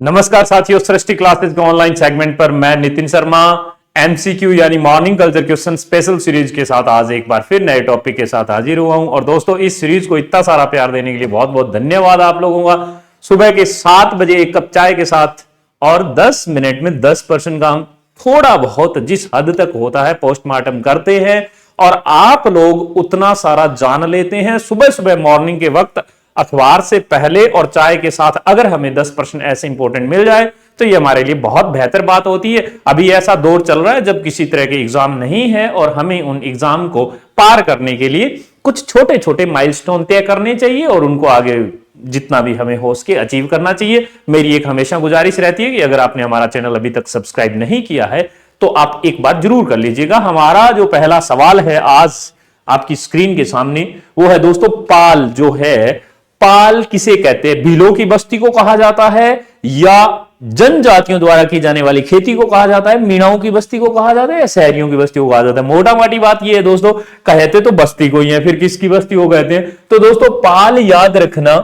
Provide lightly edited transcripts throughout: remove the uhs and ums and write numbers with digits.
नमस्कार साथियों, सृष्टि क्लासेस के ऑनलाइन सेगमेंट पर मैं नितिन शर्मा एमसीक्यू यानी morning culture question special series के साथ आज एक बार फिर नए टॉपिक के साथ हाजिर हुआ हूं। और दोस्तों, इस सीरीज को इतना सारा प्यार देने के लिए बहुत बहुत धन्यवाद आप लोगों का। सुबह के 7 बजे एक कप चाय के साथ और 10 मिनट में 10% काम थोड़ा बहुत जिस हद तक होता है पोस्टमार्टम करते हैं और आप लोग उतना सारा जान लेते हैं। सुबह सुबह मॉर्निंग के वक्त अखबार से पहले और चाय के साथ अगर हमें 10% ऐसे इंपॉर्टेंट मिल जाए तो ये हमारे लिए बहुत बेहतर बात होती है। अभी ऐसा दौर चल रहा है जब किसी तरह के एग्जाम नहीं है और हमें उन एग्जाम को पार करने के लिए कुछ छोटे छोटे माइलस्टोन तय करने चाहिए और उनको आगे जितना भी हमें हो सके अचीव करना चाहिए। मेरी एक हमेशा गुजारिश रहती है कि अगर आपने हमारा चैनल अभी तक सब्सक्राइब नहीं किया है तो आप एक बार जरूर कर लीजिएगा। हमारा जो पहला सवाल है आज आपकी स्क्रीन के सामने वो है दोस्तों, पाल जो है, पाल किसे कहते हैं? भीलों की बस्ती को कहा जाता है या जनजातियों द्वारा की जाने वाली खेती को कहा जाता है, मीणाओं की बस्ती को कहा जाता है या शहरियों की बस्ती को कहा जाता है? मोटा मोटी बात यह है दोस्तों, कहते तो बस्ती को ही है, फिर किसकी बस्ती को कहते हैं? तो दोस्तों पाल याद रखना,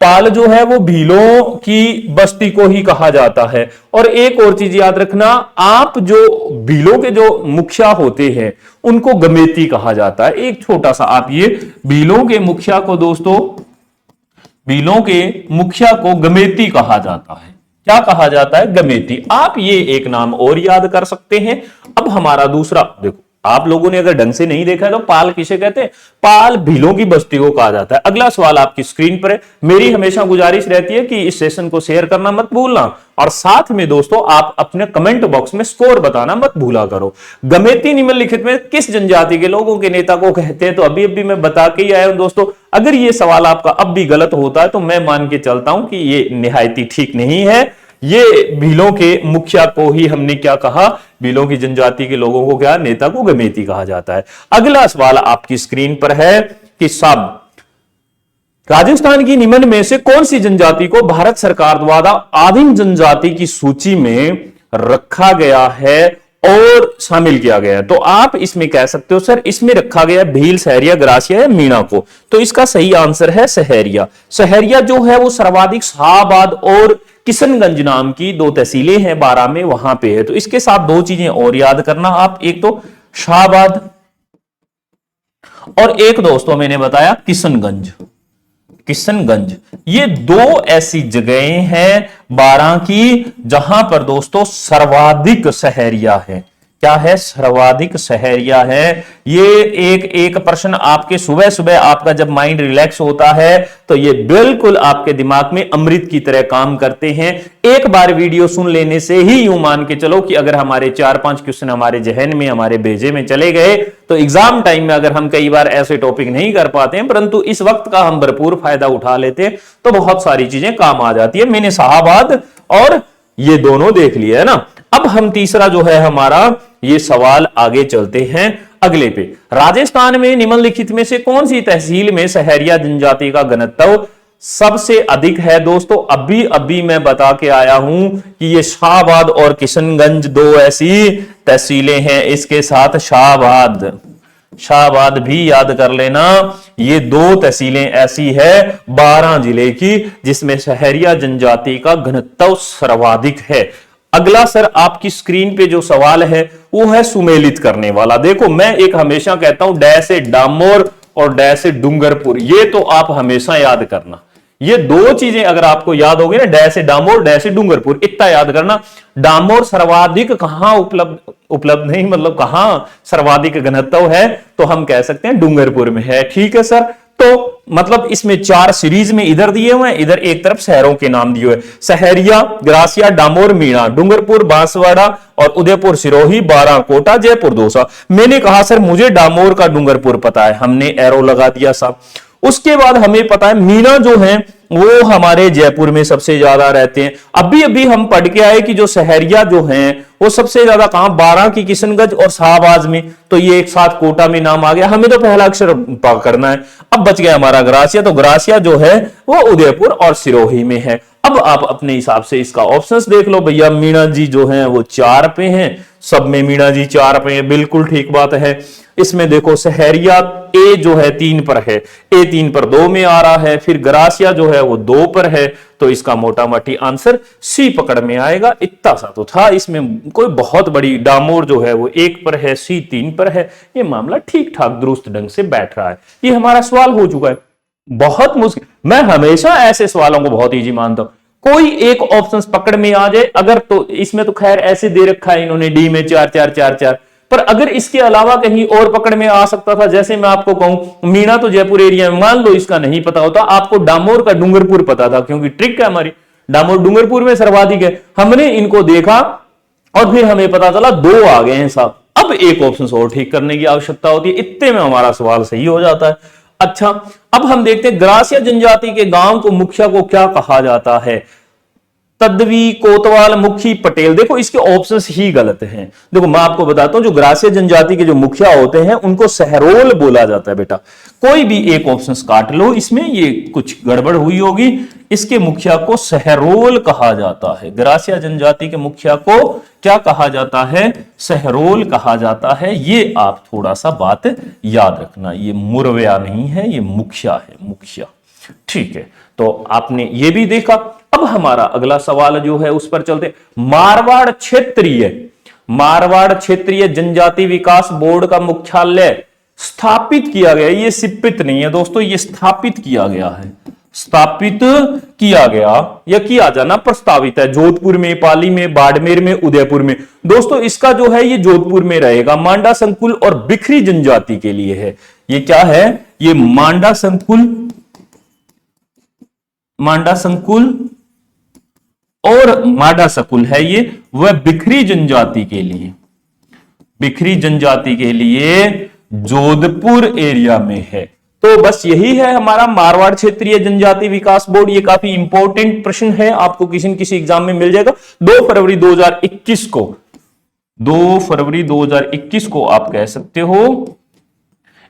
पाल जो है वो भीलों की बस्ती को ही कहा जाता है। और एक और चीज याद रखना, आप जो भीलों के जो मुखिया होते हैं उनको गमेती कहा जाता है। एक छोटा सा आप ये भीलों के मुखिया को दोस्तों, भीलों के मुखिया को गमेती कहा जाता है। क्या कहा जाता है? गमेती। आप ये एक नाम और याद कर सकते हैं। अब हमारा दूसरा देखो, आप लोगों ने अगर ढंग से नहीं देखा है तो पाल किसे कहते हैं? पाल भीलों की बस्ती को कहा जाता है। अगला सवाल आपकी स्क्रीन पर है। मेरी हमेशा गुजारिश रहती है कि इस सेशन को शेयर करना मत भूलना और साथ में दोस्तों आप अपने कमेंट बॉक्स में स्कोर बताना मत भूला करो। गमेती निम्नलिखित में किस जनजाति के लोगों के नेता को कहते हैं? तो अभी अभी मैं बता के ही आया हूं दोस्तों। अगर ये सवाल आपका अब भी गलत होता है तो मैं मान के चलता हूं कि ये निहायती ठीक नहीं है। ये भीलों के मुखिया को ही हमने क्या कहा? भीलों की जनजाति के लोगों को क्या, नेता को गमेती कहा जाता है। अगला सवाल आपकी स्क्रीन पर है कि साहब, राजस्थान की निम्न में से कौन सी जनजाति को भारत सरकार द्वारा आदिम जनजाति की सूची में रखा गया है और शामिल किया गया है? तो आप इसमें कह सकते हो सर इसमें रखा गया भील, सहरिया, ग्रासिया या मीणा को। तो इसका सही आंसर है सहरिया। सहरिया जो है वो सर्वाधिक शाहबाद और किशनगंज नाम की 2 तहसीलें हैं 12 में, वहां पे है। तो इसके साथ 2 चीजें और याद करना आप, एक तो शाहबाद और एक दोस्तों मैंने बताया किशनगंज। किशनगंज ये 2 ऐसी जगहें हैं 12 की जहां पर दोस्तों सर्वाधिक सहरिया है। क्या है? सर्वाधिक सहरिया है। ये एक प्रश्न आपके सुबह सुबह आपका जब माइंड रिलैक्स होता है तो ये बिल्कुल आपके दिमाग में अमृत की तरह काम करते हैं। एक बार वीडियो सुन लेने से ही यूं मान के चलो कि अगर हमारे 4-5 क्वेश्चन हमारे जहन में, हमारे भेजे में चले गए तो एग्जाम टाइम में अगर हम कई बार ऐसे टॉपिक नहीं कर पाते हैं परंतु इस वक्त का हम भरपूर फायदा उठा लेते हैं तो बहुत सारी चीजें काम आ जाती है। मैंने शाहबाद और ये दोनों देख लिया है ना। अब हम तीसरा जो है हमारा ये सवाल आगे चलते हैं अगले पे। राजस्थान में निम्नलिखित में से कौन सी तहसील में सहरिया जनजाति का घनत्व सबसे अधिक है? दोस्तों अभी अभी मैं बता के आया हूं कि ये शाहबाद और किशनगंज 2 ऐसी तहसीलें हैं। इसके साथ शाहबाद भी याद कर लेना। ये 2 तहसीलें ऐसी है 12 जिले की जिसमें सहरिया जनजाति का घनत्व सर्वाधिक है। अगला सर आपकी स्क्रीन पे जो सवाल है वो है सुमेलित करने वाला। देखो मैं एक हमेशा कहता हूं डै से डामोर और डै से डूंगरपुर, ये तो आप हमेशा याद करना। ये 2 चीजें अगर आपको याद होगी ना, डै से डामोर, डै से डूंगरपुर, इतना याद करना। डामोर सर्वाधिक कहां उपलब्ध नहीं, मतलब कहां सर्वाधिक घनत्व है? तो हम कह सकते हैं डूंगरपुर में है। ठीक है सर। तो मतलब इसमें 4 सीरीज में इधर दिए हुए हैं, इधर एक तरफ शहरों के नाम दिए हुए, सहरिया, ग्रासिया, डामोर, मीणा, डूंगरपुर, बांसवाड़ा और उदयपुर, सिरोही, बारां, कोटा, जयपुर, दौसा। मैंने कहा सर मुझे डामोर का डूंगरपुर पता है, हमने एरो लगा दिया साहब। उसके बाद हमें पता है मीणा जो है वो हमारे जयपुर में सबसे ज्यादा रहते हैं। अभी अभी हम पढ़ के आए कि जो सहरिया जो हैं वो सबसे ज्यादा कहां? 12 की किशनगंज और शाहबाज में। तो ये एक साथ कोटा में नाम आ गया। हमें तो पहला अक्षर करना है। अब बच गया हमारा ग्रासिया। तो ग्रासिया जो है वो उदयपुर और सिरोही में है। अब आप अपने हिसाब से इसका ऑप्शंस देख लो भैया। मीणा जी जो है वो 4 पे हैं, सब में मीणा जी 4 पे हैं, बिल्कुल ठीक बात है। इसमें देखो सहरिया ए जो है 3 पर है, ए 3 पर 2 में आ रहा है, फिर ग्रासिया जो है वो 2 पर है, तो इसका मोटा मोटी आंसर सी पकड़ में आएगा। इतना सा तो था, इसमें कोई बहुत बड़ी, डामोर जो है वो 1 पर है, सी 3 पर है, ये मामला ठीक ठाक दुरुस्त ढंग से बैठ रहा है। ये हमारा सवाल हो चुका है। बहुत मुश्किल, मैं हमेशा ऐसे सवालों को बहुत इजी मानता हूं, कोई एक ऑप्शन पकड़ में आ जाए अगर, तो इसमें तो खैर ऐसे दे रखा है इन्होंने डी में 4 4 4 4, पर अगर इसके अलावा कहीं और पकड़ में आ सकता था, जैसे मैं आपको कहूं मीणा तो जयपुर एरिया में, मान लो इसका नहीं पता होता, आपको डामोर का डूंगरपुर पता था, क्योंकि ट्रिक है हमारी, डामोर डूंगरपुर में सर्वाधिक है, हमने इनको देखा और फिर हमें पता चला 2 आ गए हैं साहब, अब एक ऑप्शन और ठीक करने की आवश्यकता होती है, इतने में हमारा सवाल सही हो जाता है। अच्छा, अब हम देखते हैं ग्रासिया जनजाति के गांव को मुखिया को क्या कहा जाता है? तदवी, कोतवाल, मुखी, पटेल। देखो इसके ऑप्शंस ही गलत हैं। देखो मैं आपको बताता हूं, जो ग्रासिया जनजाति के जो मुखिया होते हैं उनको सहरोल बोला जाता है बेटा, कोई भी एक ऑप्शंस काट लो, इसमें ये कुछ गड़बड़ हुई होगी, इसके मुखिया को सहरोल कहा जाता है। ग्रासिया जनजाति के मुखिया को क्या कहा जाता है? सहरोल कहा जाता है। ये आप थोड़ा सा बात याद रखना, ये मुरवया नहीं है, ये मुखिया है, मुखिया। ठीक है, तो आपने ये भी देखा। अब हमारा अगला सवाल जो है उस पर चलते, मारवाड़ क्षेत्रीय जनजाति विकास बोर्ड का मुख्यालय स्थापित किया गया, ये सिपित नहीं है दोस्तों, ये स्थापित किया गया है, स्थापित किया गया या किया जाना प्रस्तावित है, जोधपुर में, पाली में, बाड़मेर में, उदयपुर में। दोस्तों इसका जो है ये जोधपुर में रहेगा, मांडा संकुल और बिखरी जनजाति के लिए है। ये क्या है? ये मांडा संकुल और माडा सकुल है, ये वह बिखरी जनजाति के लिए जोधपुर एरिया में है। तो बस यही है हमारा मारवाड़ क्षेत्रीय जनजाति विकास बोर्ड। ये काफी इंपॉर्टेंट प्रश्न है, आपको किसी न किसी एग्जाम में मिल जाएगा। 2 फरवरी 2021 को आप कह सकते हो,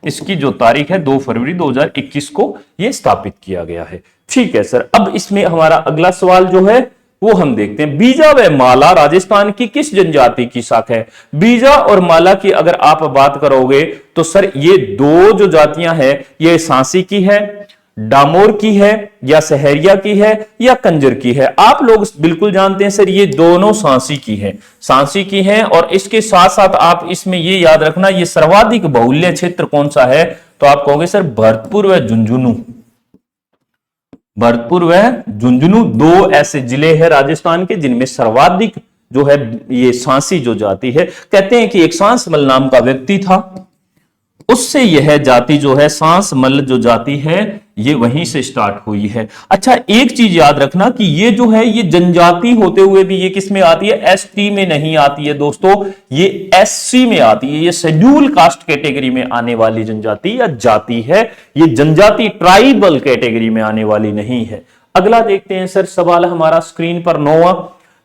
इसकी जो तारीख है 2 फरवरी 2021 को ये स्थापित किया गया है। ठीक है सर, अब इसमें हमारा अगला सवाल जो है वो हम देखते हैं, बीजा व माला राजस्थान की किस जनजाति की शाखा है? बीजा और माला की अगर आप बात करोगे तो सर ये 2 जो जातियां हैं, ये सांसी की है, डामोर की है, या सहरिया की है, या कंजर की है। आप लोग बिल्कुल जानते हैं सर ये दोनों सांसी की है। और इसके साथ साथ आप इसमें ये याद रखना, ये सर्वाधिक बहुल्य क्षेत्र कौन सा है? तो आप कहोगे सर भरतपुर व झुंझुनू। 2 ऐसे जिले हैं राजस्थान के जिनमें सर्वाधिक जो है ये सांसी जो जाति है। कहते हैं कि एक सांसमल नाम का व्यक्ति था, उससे यह जाति जो है, सांसमल जो जाति है, ये वहीं से स्टार्ट हुई है। अच्छा, एक चीज याद रखना कि ये जो है ये जनजाति होते हुए भी ये किस में आती है? एसटी में नहीं आती है दोस्तों, ये एससी में आती है। ये शेड्यूल कास्ट कैटेगरी में आने वाली जनजाति या जाति है, ये जनजाति ट्राइबल कैटेगरी में आने वाली नहीं है। अगला देखते हैं सर, सवाल हमारा स्क्रीन पर 9वां,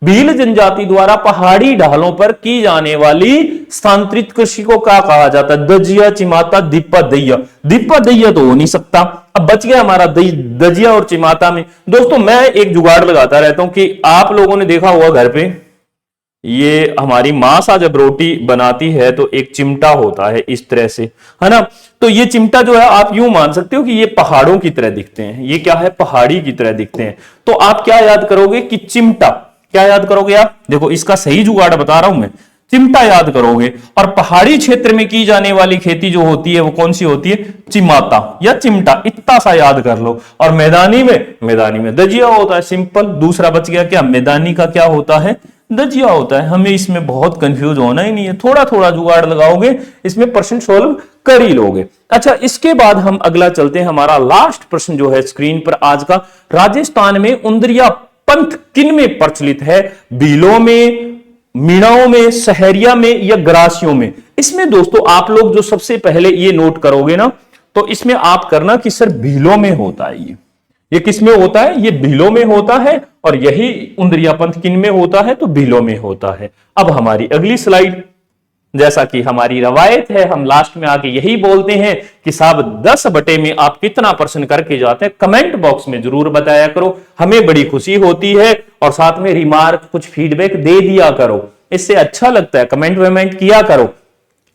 भील जनजाति द्वारा पहाड़ी ढालों पर की जाने वाली स्थानांतरित कृषि को क्या कहा जाता है? दजिया, चिमाता, दीपा दहिया तो हो नहीं सकता। अब बच गया हमारा दजिया और चिमाता में। दोस्तों मैं एक जुगाड़ लगाता रहता हूं कि आप लोगों ने देखा हुआ घर पे, ये हमारी मां सा जब रोटी बनाती है तो एक चिमटा होता है इस तरह से, है ना? तो ये चिमटा जो है आप यूं मान सकते हो कि ये पहाड़ों की तरह दिखते हैं। ये क्या है? पहाड़ी की तरह दिखते हैं। तो आप क्या याद करोगे कि चिमटा, क्या याद करोगे आप? देखो इसका सही जुगाड़ बता रहा हूं मैं, चिमटा याद करोगे। और पहाड़ी क्षेत्र में की जाने वाली खेती जो होती है वो कौन सी होती है? चिमाता या चिमटा, इतना सा याद कर लो। और मैदानी में दजिया होता है, सिंपल। दूसरा बच गया क्या? मैदानी का क्या होता है? दजिया होता है। हमें इसमें बहुत कंफ्यूज होना ही नहीं है, थोड़ा थोड़ा जुगाड़ लगाओगे इसमें प्रश्न सोल्व कर ही लोगे। अच्छा, इसके बाद हम अगला चलते हैं, हमारा लास्ट प्रश्न जो है स्क्रीन पर आज का, राजस्थान में उंदरिया पंथ किन में प्रचलित है? भीलों में, मीणाओं में, सहरिया में या ग्रासियों में? इसमें दोस्तों आप लोग जो सबसे पहले ये नोट करोगे ना, तो इसमें आप करना कि सर भीलों में होता है। ये किस में होता है? ये भीलों में होता है। और यही उंदरिया पंथ किन में होता है? तो भीलों में होता है। अब हमारी अगली स्लाइड, जैसा कि हमारी रवायत है, हम लास्ट में आके यही बोलते हैं कि साहब 10 बटे में आप कितना प्रश्न करके जाते हैं, कमेंट बॉक्स में जरूर बताया करो, हमें बड़ी खुशी होती है। और साथ में रिमार्क, कुछ फीडबैक दे दिया करो, इससे अच्छा लगता है। कमेंट वेमेंट किया करो।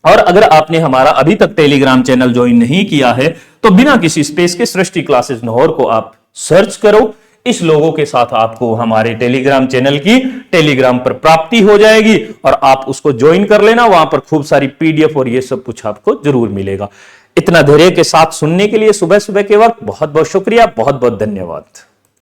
और अगर आपने हमारा अभी तक टेलीग्राम चैनल ज्वाइन नहीं किया है तो बिना किसी स्पेस के सृष्टि क्लासेस लाहौर को आप सर्च करो। इस लोगों के साथ आपको हमारे टेलीग्राम चैनल की टेलीग्राम पर प्राप्ति हो जाएगी और आप उसको ज्वाइन कर लेना। वहां पर खूब सारी पीडीएफ और ये सब कुछ आपको जरूर मिलेगा। इतना धैर्य के साथ सुनने के लिए सुबह सुबह के वक्त बहुत बहुत शुक्रिया, बहुत बहुत धन्यवाद।